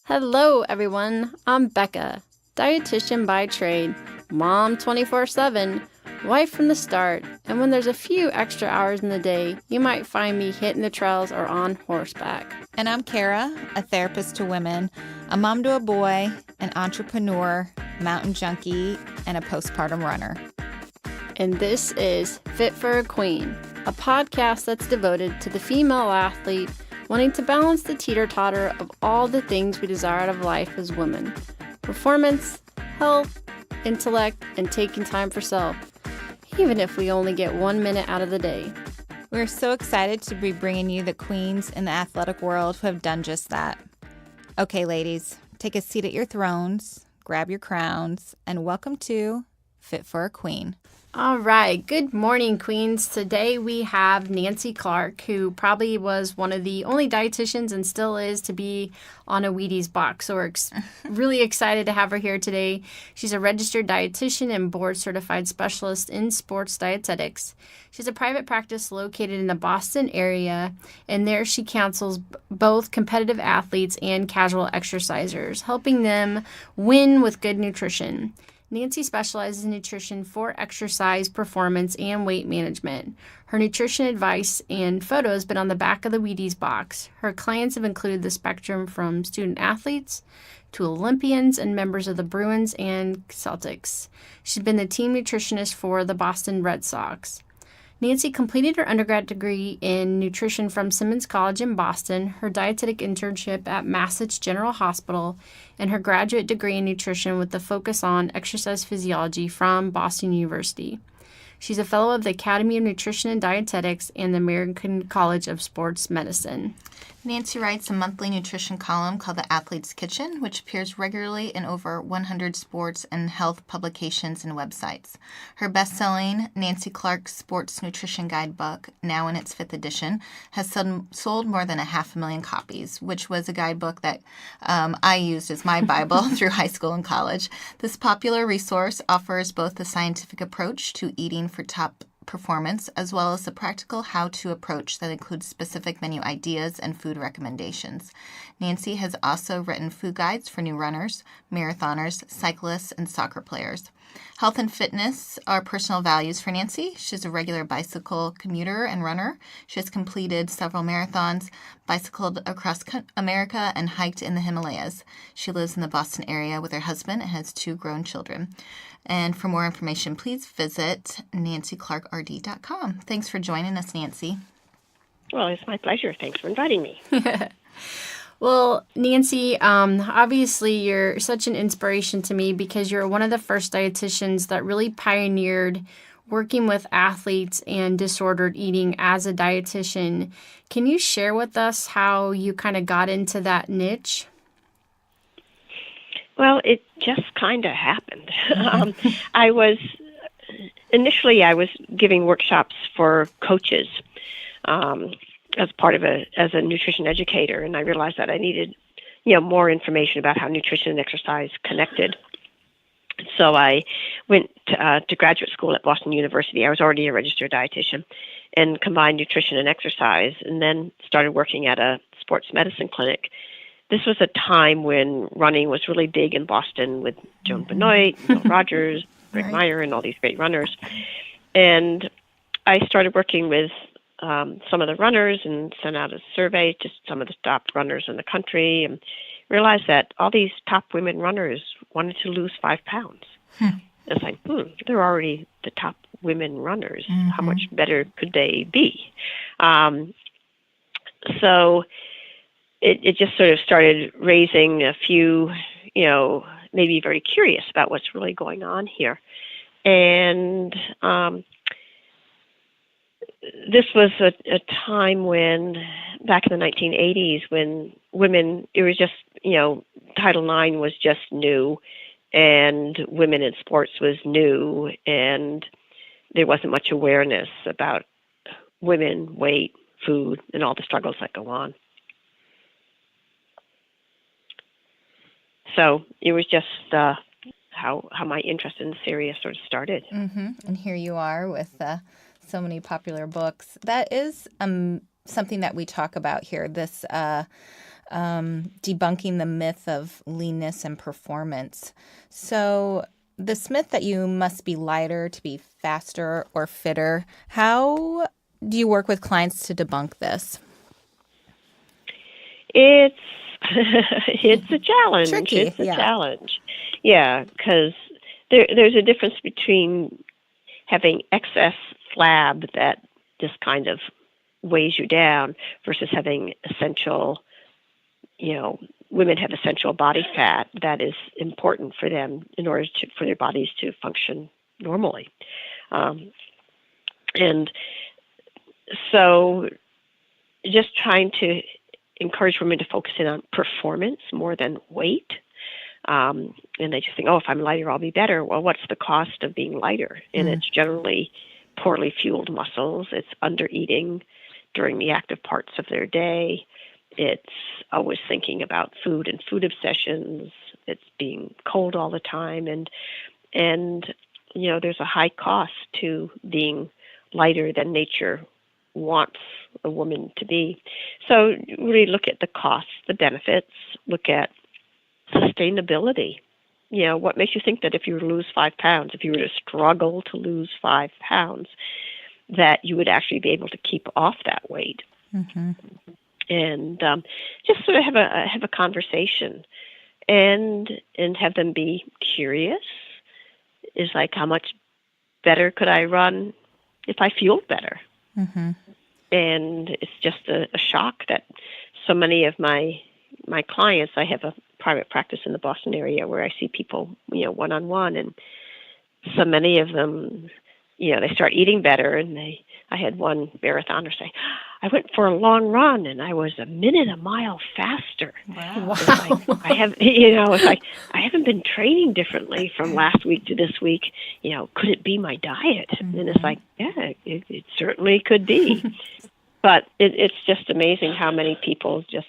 Hello, everyone. I'm Becca, dietitian by trade, mom 24/7, wife from the start, and when there's a few extra hours in the day, you might find me hitting the trails or on horseback. And I'm Kara, a therapist to women, a mom to a boy, an entrepreneur, mountain junkie, and a postpartum runner. And this is Fit for a Queen, a podcast that's devoted to the female athlete wanting to balance the teeter-totter of all the things we desire out of life as women. Performance, health, intellect, and taking time for self, even if we only get 1 minute out of the day. We're so excited to be bringing you the queens in the athletic world who have done just that. Okay, ladies, take a seat at your thrones, grab your crowns, and welcome to Fit for a Queen. All right. Good morning, Queens. Today we have Nancy Clark, who probably was one of the only dietitians and still is to be on a Wheaties box. So we're really excited to have her here today. She's a registered dietitian and board-certified specialist in sports dietetics. She has a private practice located in the Boston area, and there she counsels both competitive athletes and casual exercisers, helping them win with good nutrition. Nancy specializes in nutrition for exercise, performance, and weight management. Her nutrition advice and photo has been on the back of the Wheaties box. Her clients have included the spectrum from student athletes to Olympians and members of the Bruins and Celtics. She's been the team nutritionist for the Boston Red Sox. Nancy completed her undergrad degree in nutrition from Simmons College in Boston, her dietetic internship at Massachusetts General Hospital, and her graduate degree in nutrition with the focus on exercise physiology from Boston University. She's a fellow of the Academy of Nutrition and Dietetics and the American College of Sports Medicine. Nancy writes a monthly nutrition column called The Athlete's Kitchen, which appears regularly in over 100 sports and health publications and websites. Her best-selling Nancy Clark Sports Nutrition Guidebook, now in its 5th edition, has sold more than 500,000 copies, which was a guidebook that I used as my Bible through high school and college. This popular resource offers both the scientific approach to eating for top performance, as well as the practical how-to approach that includes specific menu ideas and food recommendations. Nancy has also written food guides for new runners, marathoners, cyclists, and soccer players. Health and fitness are personal values for Nancy. She's a regular bicycle commuter and runner. She has completed several marathons, bicycled across America, and hiked in the Himalayas. She lives in the Boston area with her husband and has 2 grown children. And for more information, please visit nancyclarkrd.com. Thanks for joining us, Nancy. Well, it's my pleasure. Thanks for inviting me. Well, Nancy, obviously you're such an inspiration to me because you're one of the first dietitians that really pioneered working with athletes and disordered eating as a dietitian. Can you share with us how you kind of got into that niche? Well, it just kind of happened. I was giving workshops for coaches as part of as a nutrition educator, and I realized that I needed, more information about how nutrition and exercise connected. So I went to graduate school at Boston University. I was already a registered dietitian, and combined nutrition and exercise, and then started working at a sports medicine clinic. This was a time when running was really big in Boston with Joan Benoit, Bill Rogers, Greg Meyer, and all these great runners. And I started working with some of the runners and sent out a survey to some of the top runners in the country and realized that all these top women runners wanted to lose 5 pounds. It's like, they're already the top women runners. How much better could they be? So it just sort of started raising a few, maybe very curious about what's really going on here. And this was a time when, back in the 1980s, when women, it was just, Title IX was just new, and women in sports was new, and there wasn't much awareness about women, weight, food, and all the struggles that go on. So it was just how my interest in this area sort of started. And here you are with so many popular books. That is something that we talk about here, this Debunking the myth of leanness and performance. So this myth that you must be lighter to be faster or fitter, how do you work with clients to debunk this? It's it's a challenge. Tricky, It's a challenge. Yeah, because there's a difference between having excess flab that just kind of weighs you down versus having essential, women have essential body fat that is important for them in order for their bodies to function normally. And so just trying to encourage women to focus in on performance more than weight. And they just think, if I'm lighter, I'll be better. Well, what's the cost of being lighter? And it's generally poorly fueled muscles. It's under-eating during the active parts of their day. It's always thinking about food and food obsessions. It's being cold all the time. And there's a high cost to being lighter than nature wants a woman to be. So really look at the costs, the benefits, look at sustainability. What makes you think that if you were to lose 5 pounds, if you were to struggle to lose 5 pounds, that you would actually be able to keep off that weight? Mm-hmm. And just sort of have a conversation and have them be curious. Is like, how much better could I run if I fueled better? Mm-hmm. And it's just a shock that so many of my clients, I have a private practice in the Boston area where I see people, one-on-one, and so many of them, they start eating better. And I had one marathoner say, I went for a long run and I was a minute a mile faster. Wow. It's like, it's like, I haven't been training differently from last week to this week. Could it be my diet? Mm-hmm. And it's like, yeah, it certainly could be. But it's just amazing how many people just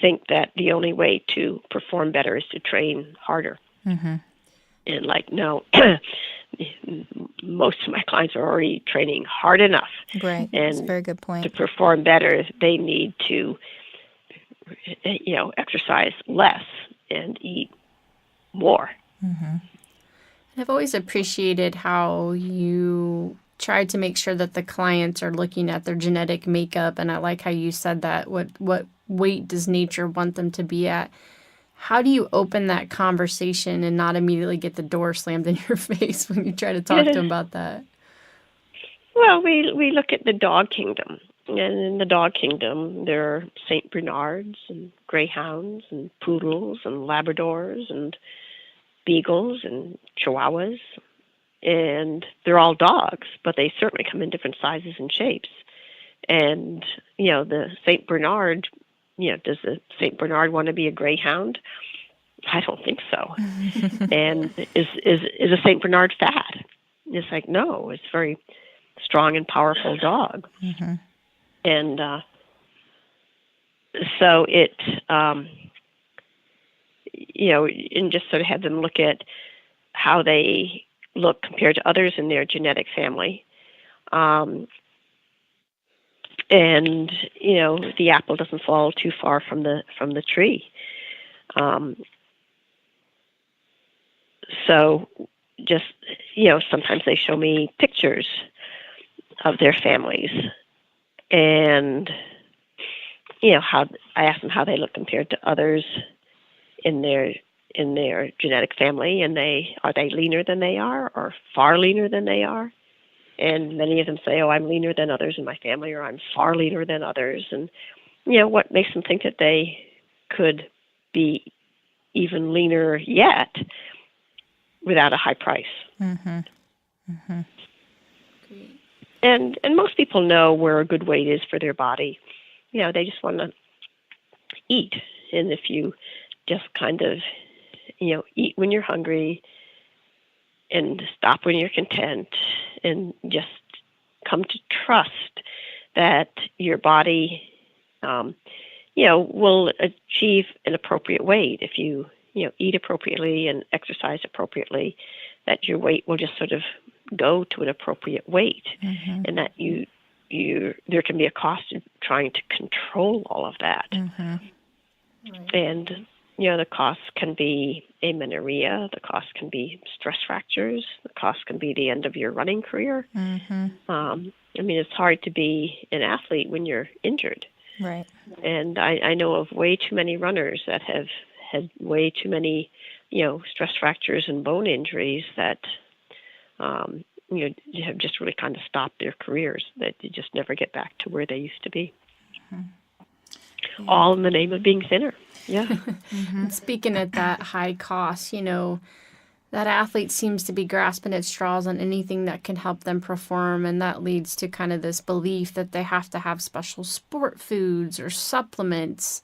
think that the only way to perform better is to train harder. Mm-hmm. And like, no, most of my clients are already training hard enough. Right. And that's a very good point. to perform better, they need to, exercise less and eat more. Mm-hmm. I've always appreciated how you try to make sure that the clients are looking at their genetic makeup, and I like how you said that. What weight does nature want them to be at? How do you open that conversation and not immediately get the door slammed in your face when you try to talk to them about that? Well, we look at the dog kingdom. And in the dog kingdom, there are St. Bernards and greyhounds and poodles and Labradors and beagles and chihuahuas. And they're all dogs, but they certainly come in different sizes and shapes. And, the St. Bernard, does the St. Bernard want to be a greyhound? I don't think so. And is a St. Bernard fat? It's like, no, it's a very strong and powerful dog. Mm-hmm. And so it, and just sort of have them look at how they look compared to others in their genetic family. And the apple doesn't fall too far from the tree. So just sometimes they show me pictures of their families, and how I ask them how they look compared to others in their genetic family, and are they leaner than they are, or far leaner than they are? And many of them say, I'm leaner than others in my family, or I'm far leaner than others. And, what makes them think that they could be even leaner yet without a high price? Mm-hmm. Mm-hmm. And most people know where a good weight is for their body. They just want to eat. And if you just kind of, eat when you're hungry and stop when you're content, and just come to trust that your body, will achieve an appropriate weight. If you, eat appropriately and exercise appropriately, that your weight will just sort of go to an appropriate weight, Mm-hmm. and that you there can be a cost in trying to control all of that. Right. And, the cost can be amenorrhea, the cost can be stress fractures, the cost can be the end of your running career. It's hard to be an athlete when you're injured. Right. And I know of way too many runners that have had way too many, stress fractures and bone injuries that, have just really kind of stopped their careers, that you just never get back to where they used to be. All in the name of being thinner. Yeah. And speaking at that high cost, that athlete seems to be grasping at straws on anything that can help them perform, and that leads to kind of this belief that they have to have special sport foods or supplements.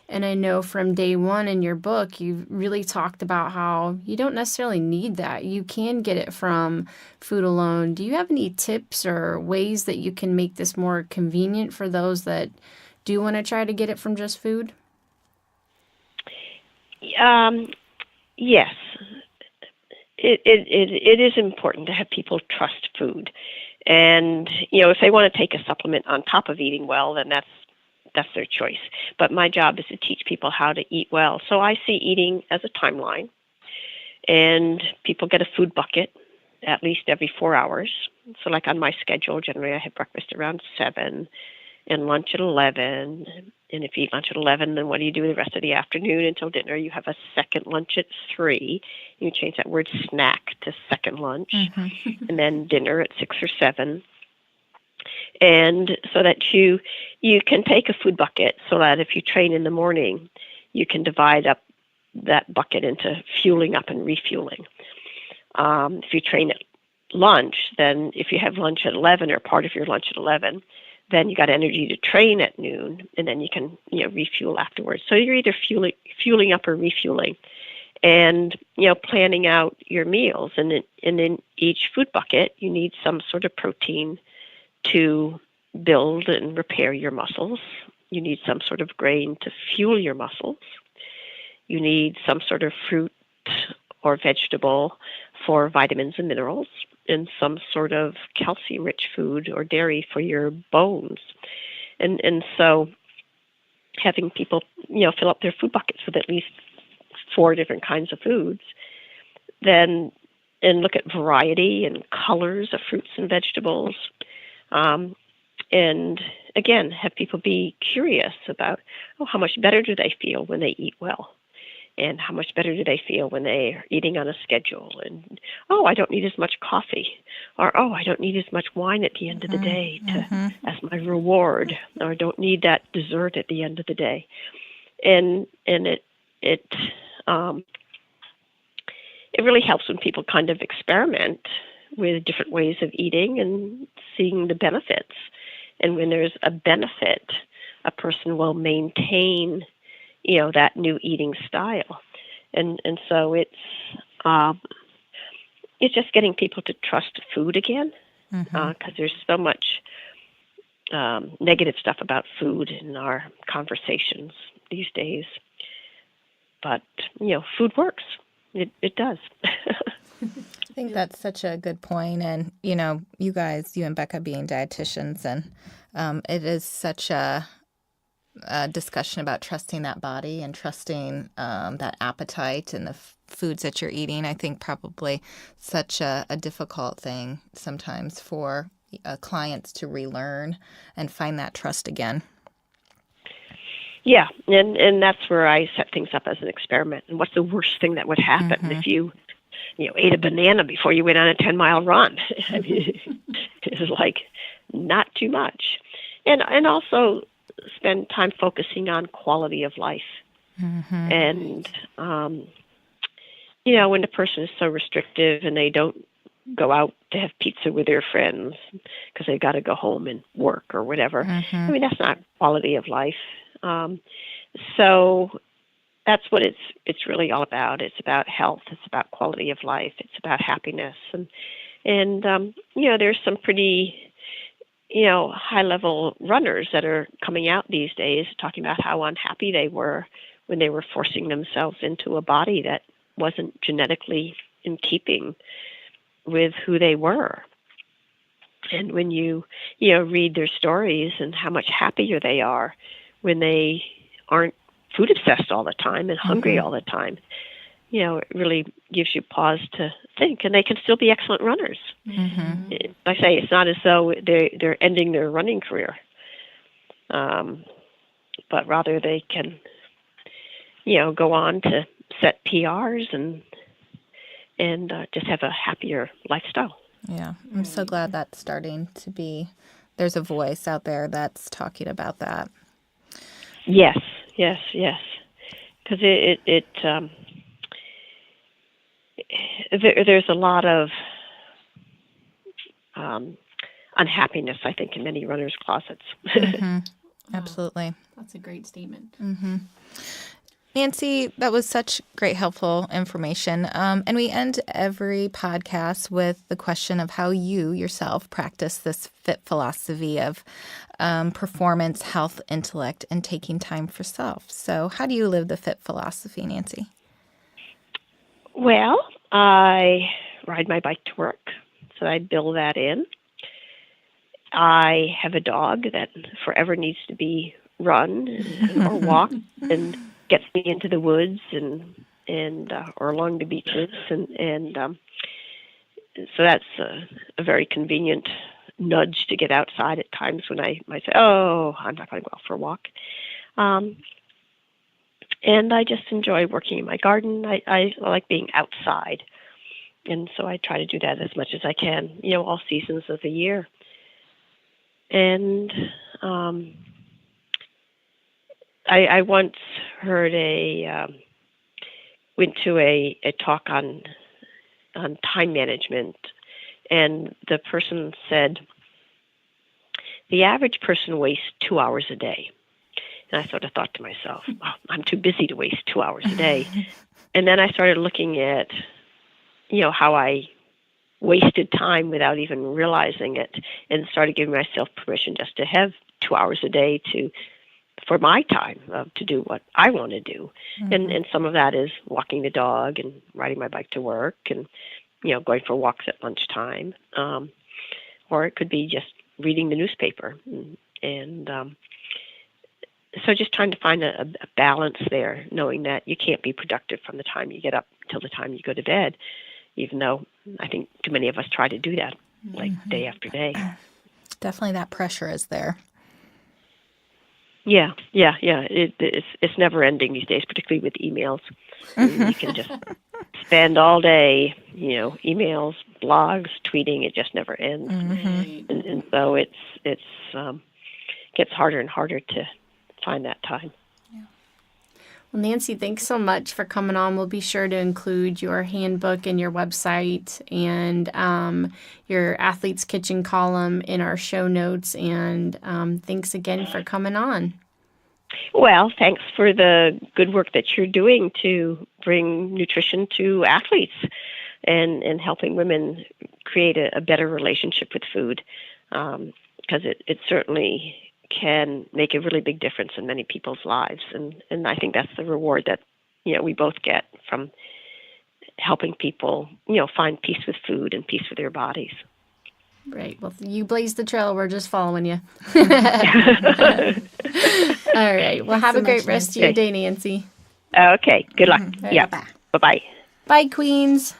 And I know from day one in your book, you really talked about how you don't necessarily need that. You can get it from food alone. Do you have any tips or ways that you can make this more convenient for those that do want to try to get it from just food? Yes. It is important to have people trust food. And, if they want to take a supplement on top of eating well, then that's their choice. But my job is to teach people how to eat well. So I see eating as a timeline. And people get a food bucket at least every 4 hours. So like on my schedule, generally I have breakfast around 7 and lunch at 11. And if you eat lunch at 11, then what do you do the rest of the afternoon until dinner? You have a second lunch at 3. You change that word snack to second lunch. And then dinner at 6 or 7. And so that you can take a food bucket so that if you train in the morning, you can divide up that bucket into fueling up and refueling. If you train at lunch, then if you have lunch at 11 or part of your lunch at 11, then you got energy to train at noon, and then you can refuel afterwards. So you're either fueling up or refueling, and planning out your meals. And in each food bucket, you need some sort of protein to build and repair your muscles. You need some sort of grain to fuel your muscles. You need some sort of fruit or vegetable for vitamins and minerals, and some sort of calcium-rich food or dairy for your bones. And so having people, fill up their food buckets with at least 4 different kinds of foods, and look at variety and colors of fruits and vegetables. And again, have people be curious about, how much better do they feel when they eat well? And how much better do they feel when they are eating on a schedule? And, I don't need as much coffee. Or, I don't need as much wine at the end of the day as my reward. Or I don't need that dessert at the end of the day. And it really helps when people kind of experiment with different ways of eating and seeing the benefits. And when there's a benefit, a person will maintain that new eating style. And so it's just getting people to trust food again, because there's so much negative stuff about food in our conversations these days. But, food works. It does. I think that's such a good point. And, you guys, you and Becca being dietitians, and it is such a discussion about trusting that body and trusting that appetite and the foods that you're eating. I think probably such a difficult thing sometimes for clients to relearn and find that trust again. Yeah, and that's where I set things up as an experiment. And what's the worst thing that would happen if you ate a banana before you went on a 10-mile run? I mean, it's like not too much. And also spend time focusing on quality of life. And, when the person is so restrictive and they don't go out to have pizza with their friends because they've got to go home and work or whatever, I mean, that's not quality of life. So that's what it's really all about. It's about health. It's about quality of life. It's about happiness. And there's some pretty high-level runners that are coming out these days talking about how unhappy they were when they were forcing themselves into a body that wasn't genetically in keeping with who they were. And when you read their stories and how much happier they are when they aren't food obsessed all the time and hungry all the time, it really gives you pause to think. And they can still be excellent runners. Like I say, it's not as though they're ending their running career, but rather they can, go on to set PRs and just have a happier lifestyle. Yeah, I'm so glad that's starting to be, there's a voice out there that's talking about that. Yes. Because there's a lot of unhappiness, I think, in many runners' closets. Absolutely. That's a great statement. Nancy, that was such great, helpful information. And we end every podcast with the question of how you yourself practice this Phit philosophy of performance, health, intellect, and taking time for self. So how do you live the Phit philosophy, Nancy? Well, I ride my bike to work, so I build that in. I have a dog that forever needs to be run or walked and gets me into the woods and or along the beaches, and so that's a very convenient nudge to get outside at times when I might say, "Oh, I'm not going to go out for a walk." And I just enjoy working in my garden. I like being outside, and so I try to do that as much as I can, all seasons of the year. And I once heard went to a talk on time management, and the person said the average person wastes 2 hours a day. And I sort of thought to myself, well, I'm too busy to waste 2 hours a day. And then I started looking at, how I wasted time without even realizing it, and started giving myself permission just to have 2 hours a day for my time to do what I want to do. And some of that is walking the dog and riding my bike to work and, going for walks at lunchtime. Or it could be just reading the newspaper. And so just trying to find a balance there, knowing that you can't be productive from the time you get up till the time you go to bed, even though I think too many of us try to do that, like day after day. Definitely that pressure is there. Yeah. It's never ending these days, particularly with emails. You can just spend all day, emails, blogs, tweeting. It just never ends, and so it's gets harder and harder to find that time. Well, Nancy, thanks so much for coming on. We'll be sure to include your handbook and your website and your Athlete's Kitchen column in our show notes. And thanks again for coming on. Well, thanks for the good work that you're doing to bring nutrition to athletes and helping women create a better relationship with food, because it certainly can make a really big difference in many people's lives. And I think that's the reward that, we both get from helping people, find peace with food and peace with their bodies. Right. Well, you blaze the trail. We're just following you. All right. Well, have a great rest of your day, Nancy. Okay. Good luck. Yeah. Bye-bye. Bye-bye. Bye, Queens.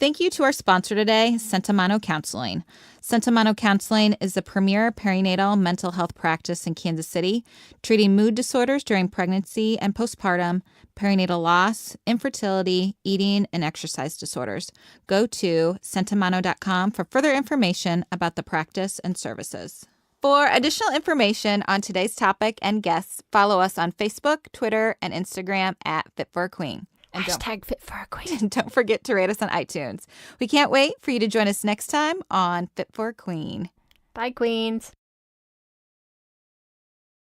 Thank you to our sponsor today, Sentimano Counseling. Sentimano Counseling is the premier perinatal mental health practice in Kansas City, treating mood disorders during pregnancy and postpartum, perinatal loss, infertility, eating, and exercise disorders. Go to sentimano.com for further information about the practice and services. For additional information on today's topic and guests, follow us on Facebook, Twitter, and Instagram at Fit for a Queen. And Hashtag Fit for a Queen. Don't forget to rate us on iTunes. We can't wait for you to join us next time on Fit for a Queen. Bye, Queens.